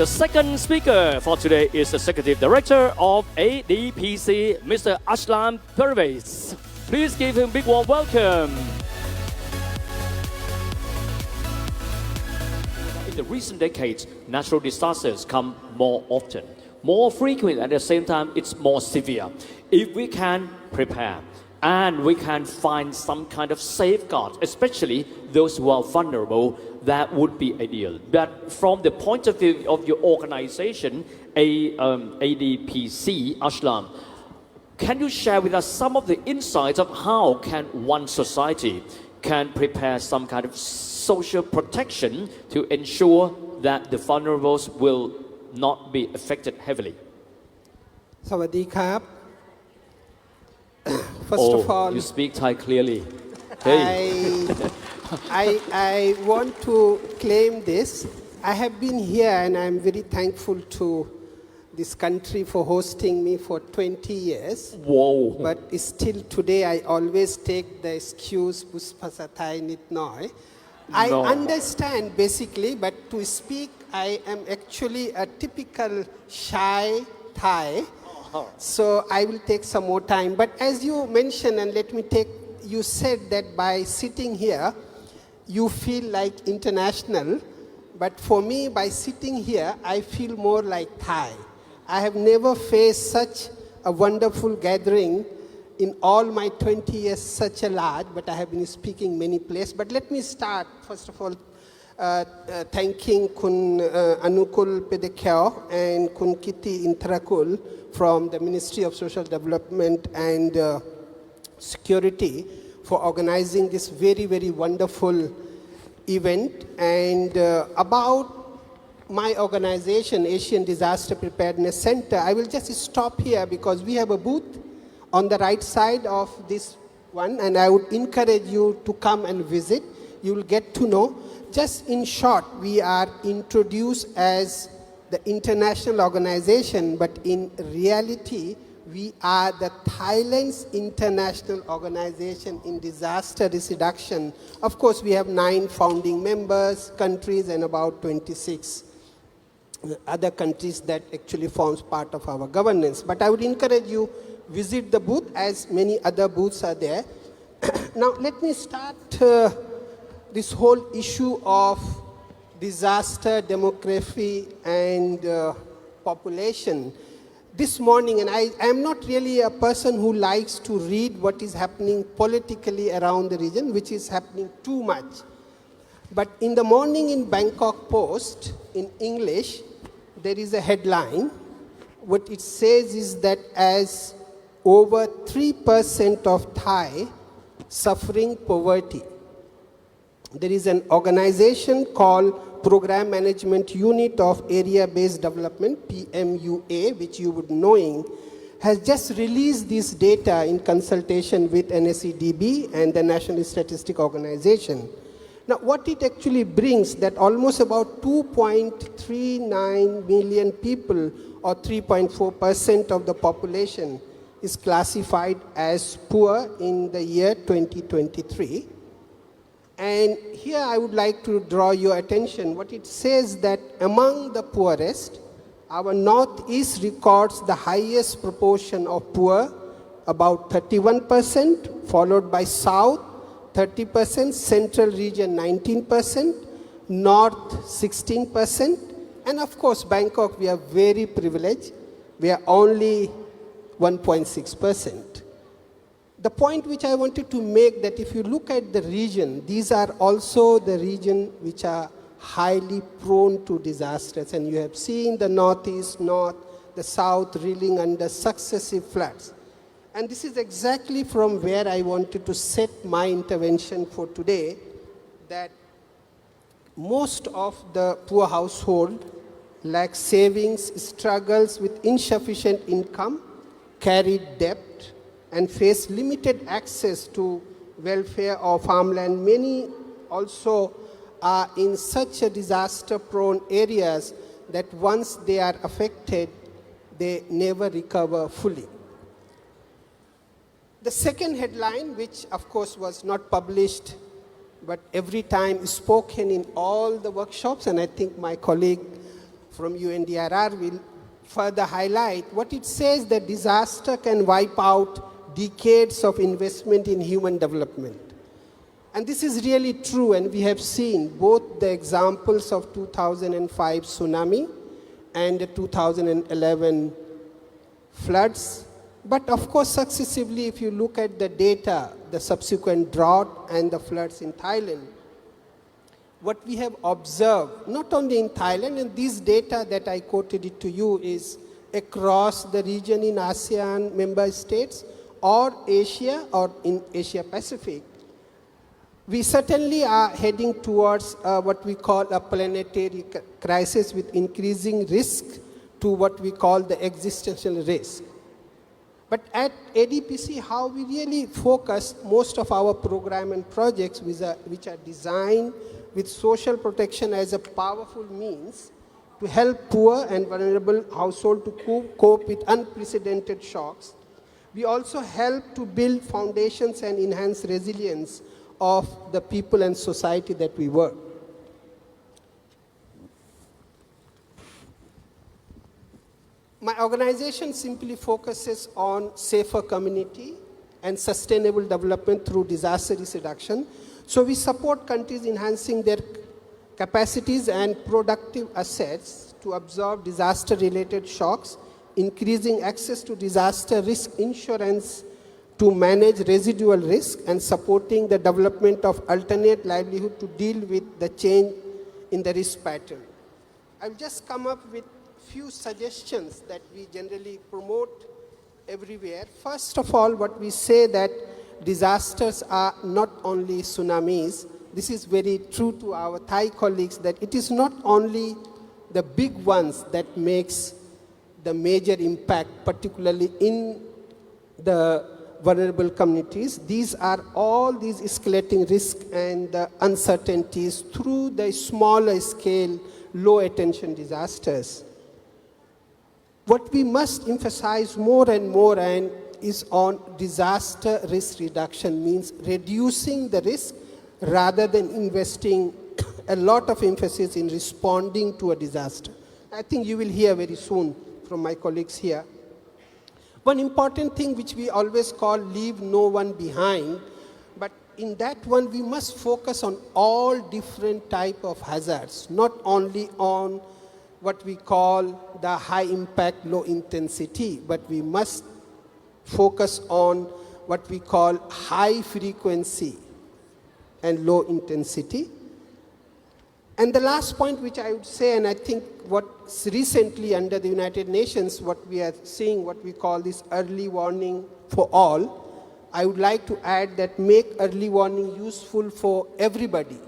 The second speaker for today is Executive Director of ADPC, Mr. Aslam Perwaiz. Please give him a big warm welcome. In the recent decades, natural disasters come more often, more frequent, and at the same time, it's more severe. If we can prepare and we can find some kind of safeguard, especially those who are vulnerable, that would be ideal. But from the point of view of your organization, ADPC, Aslam, can you share with us some of the insights of how can one society can prepare some kind of social protection to ensure that the vulnerables will not be affected heavily? สวัสดีครับ First of all, you speak Thai clearly. I want to claim this. I have been here and I'm very thankful to this country for hosting me for 20 years. Whoa. But still today I always take the excuse พูดภาษาไทยนิดหน่อย I understand basically, but to speak I am actually a typical shy Thai. So I will take some more time. But as you mentioned, and you said that by sitting here, you feel like international. But for me, by sitting here, I feel more like Thai. I have never faced such a wonderful gathering in all my 20 years, such a large, but I have been speaking many places. But let me start, first of all, thanking Kun Anukul Pedekyo and Kun Kitty Intrakul from the Ministry of Social Development and Security for organizing this very, very wonderful event. And about my organization, Asian Disaster Preparedness Center, I will just stop here because we have a booth on the right side of this one, and I would encourage you to come and visit. You will get to know. Just in short, we are introduced as the international organization, but in reality, we are the Thailand's international organization in disaster risk reduction. Of course, we have 9 founding members, countries, and about 26 other countries that actually forms part of our governance. But I would encourage you visit the booth, as many other booths are there. Now, let me start this whole issue of disaster, demography, and population. This morning, and I am not really a person who likes to read what is happening politically around the region, which is happening too much. But in the morning in Bangkok Post, in English, there is a headline. What it says is that as over 3% of Thai suffering poverty. There is an organization called Program Management Unit of Area-Based Development, PMUA, which you would knowing, has just released this data in consultation with NSEDB and the National Statistic Organization. Now, what it actually brings, that almost about 2.39 million people, or 3.4% of the population, is classified as poor in the year 2023. And here I would like to draw your attention. What it says that among the poorest, our Northeast records the highest proportion of poor, about 31%, followed by South, 30%, Central region, 19%, North, 16%, and of course, Bangkok, we are very privileged. We are only 1.6%. The point which I wanted to make, that if you look at the region, these are also the region which are highly prone to disasters. And you have seen the Northeast, North, the South reeling under successive floods. And this is exactly from where I wanted to set my intervention for today, that most of the poor household lack savings, struggles with insufficient income, carry debt, and face limited access to welfare or farmland. Many also are in such a disaster-prone areas that once they are affected, they never recover fully. The second headline, which of course was not published, but every time spoken in all the workshops, and I think my colleague from UNDRR will further highlight. What it says, that disaster can wipe out decades of investment in human development. And this is really true, and we have seen both the examples of 2005 tsunami and the 2011 floods. But of course, successively, if you look at the data, the subsequent drought and the floods in Thailand, what we have observed, not only in Thailand, and this data that I quoted it to you is across the region in ASEAN member states or Asia or in Asia Pacific, we certainly are heading towards what we call a planetary crisis with increasing risk to what we call the existential risk. But at ADPC, how we really focus most of our program and projects which are designed with social protection as a powerful means to help poor and vulnerable households to cope with unprecedented shocks. We also help to build foundations and enhance resilience of the people and society that we work. My organization simply focuses on safer community and sustainable development through disaster risk reduction. So we support countries enhancing their capacities and productive assets to absorb disaster-related shocks, increasing access to disaster risk insurance to manage residual risk, and supporting the development of alternate livelihood to deal with the change in the risk pattern. I'll just come up with few suggestions that we generally promote everywhere. First of all, what we say that disasters are not only tsunamis. This is very true to our Thai colleagues, that it is not only the big ones that makes the major impact, particularly in the vulnerable communities. These are all these escalating risks and the uncertainties through the smaller scale, low attention disasters. What we must emphasize more and more is on disaster risk reduction, means reducing the risk rather than investing a lot of emphasis in responding to a disaster. I think you will hear very soon from my colleagues here. One important thing which we always call leave no one behind, but in that one we must focus on all different type of hazards, not only on what we call the high impact, low intensity, but we must focus on what we call high frequency and low intensity. And the last point which I would say, and I think what's recently under the United Nations, what we are seeing, what we call this early warning for all, I would like to add that make early warning useful for everybody,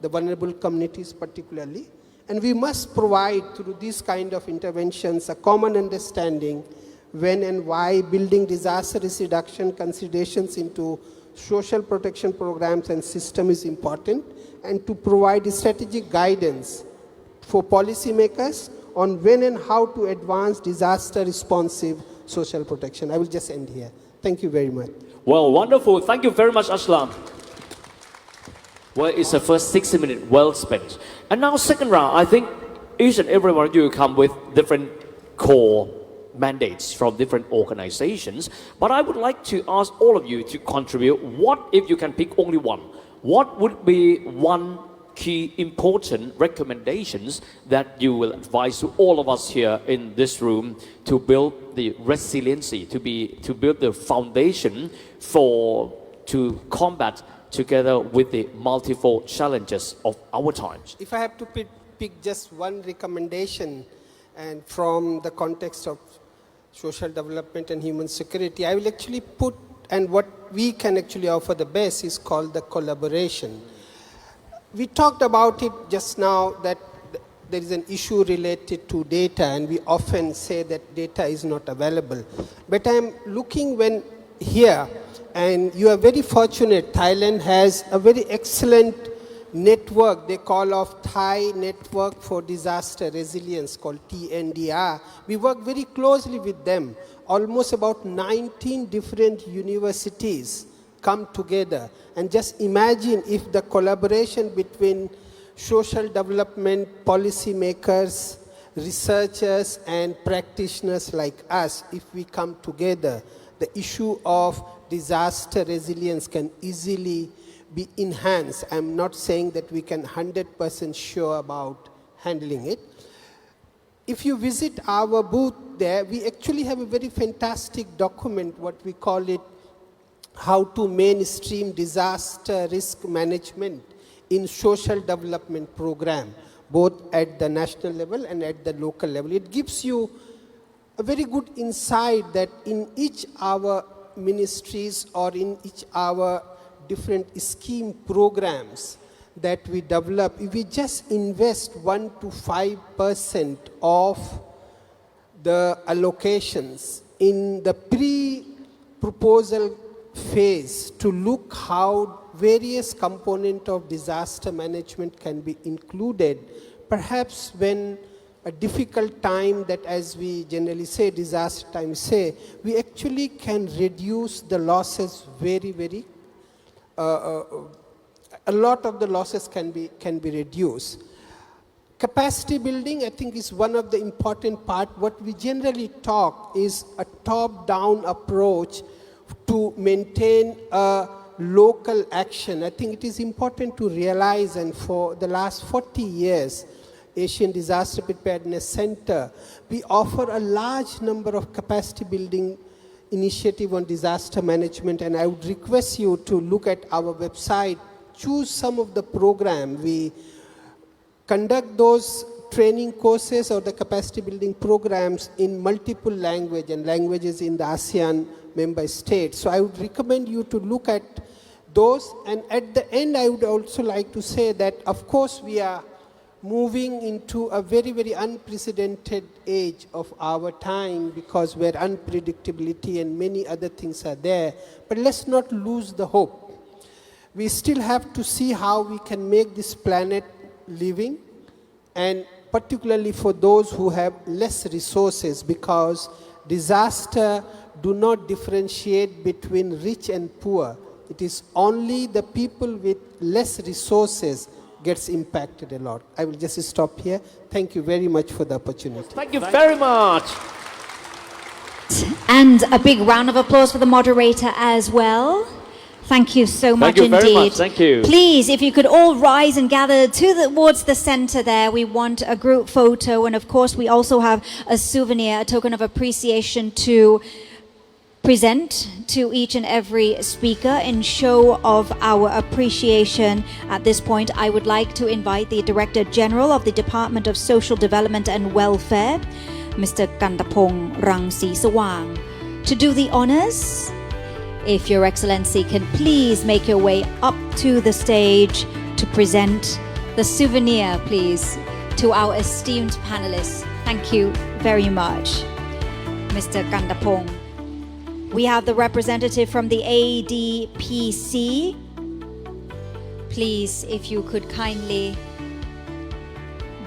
the vulnerable communities particularly. And we must provide through these kind of interventions a common understanding when and why building disaster risk reduction considerations into social protection programs and system is important, and to provide strategic guidance for policymakers on when and how to advance disaster responsive social protection. I will just end here. Thank you very much. Well, wonderful. Thank you very much, Aslam. Well, it's the first 60 minutes well spent. And now second round, I think each and every one of you come with different core mandates from different organizations. But I would like to ask all of you to contribute. What if you can pick only one? What would be one key important recommendations that you will advise to all of us here in this room to build the resiliency, to build the foundation to combat together with the multiple challenges of our times? If I have to pick just one recommendation, and from the context of social development and human security, I will actually put, and what we can actually offer the best is called the collaboration. We talked about it just now, that there is an issue related to data, and we often say that data is not available. But I'm looking here, and you are very fortunate. Thailand has a very excellent network they call of Thai Network for Disaster Resilience, called TNDR. We work very closely with them. Almost about 19 different universities come together. And just imagine if the collaboration between social development policymakers researchers and practitioners like us, if we come together, the issue of disaster resilience can easily be enhanced. I'm not saying that we can 100% sure about handling it. If you visit our booth there, we actually have a very fantastic document, what we call it, how to mainstream disaster risk management in social development program, both at the national level and at the local level. It gives you a very good insight that in each our ministries or in each our different scheme programs that we develop, if we just invest 1 to 5% of the allocations in the pre-proposal phase to look how various components of disaster management can be included, perhaps when a difficult time that, as we generally say, disaster time say, we actually can reduce the losses very, a lot of the losses can be reduced. Capacity building, I think, is one of the important part. What we generally talk is a top-down approach to maintain a local action. I think it is important to realize, and for the last 40 years, Asian Disaster Preparedness Center, we offer a large number of capacity building initiative on disaster management, and I would request you to look at our website, choose some of the program. We conduct those training courses or the capacity building programs in multiple languages and languages in the ASEAN member states. So I would recommend you to look at those. And at the end, I would also like to say that, of course, we are moving into a very unprecedented age of our time, because where unpredictability and many other things are there. But let's not lose the hope. We still have to see how we can make this planet living, and particularly for those who have less resources, because disaster do not differentiate between rich and poor. It is only the people with less resources gets impacted a lot. I will just stop here. Thank you very much for the opportunity. Thank you very much. And a big round of applause for the moderator as well. Thank you so much Thank you indeed. very much. Thank you. Please, if you could all rise and gather towards the center there. We want a group photo, and of course we also have a souvenir, a token of appreciation to present to each and every speaker in show of our appreciation. At this point, I would like to invite the Director General of the Department of Social Development and Welfare, Mr. 𝐸𝐸𝐿 𝐸𝐸𝐿, to do the honors. If Your Excellency can please make your way up to the stage to present the souvenir, please, to our esteemed panelists. Thank you very much, Mr. 𝐸𝐸𝐿. We have the representative from the ADPC. Please, if you could kindly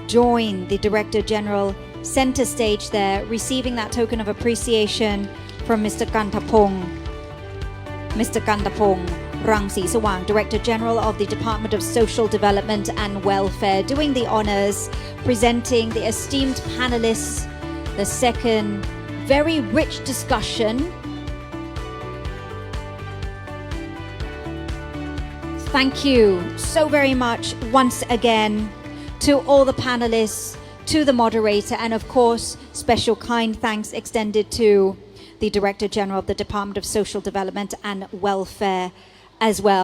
join the Director General center stage there, receiving that token of appreciation from Mr. 𝐸𝐸𝐿. Mr. 𝐸𝐸𝐿 𝐸𝐸𝐿, Director General of the Department of Social Development and Welfare, doing the honors, presenting the esteemed panelists, the second very rich discussion. Thank you so very much once again to all the panelists, to the moderator, and of course, special kind thanks extended to the Director General of the Department of Social Development and Welfare as well.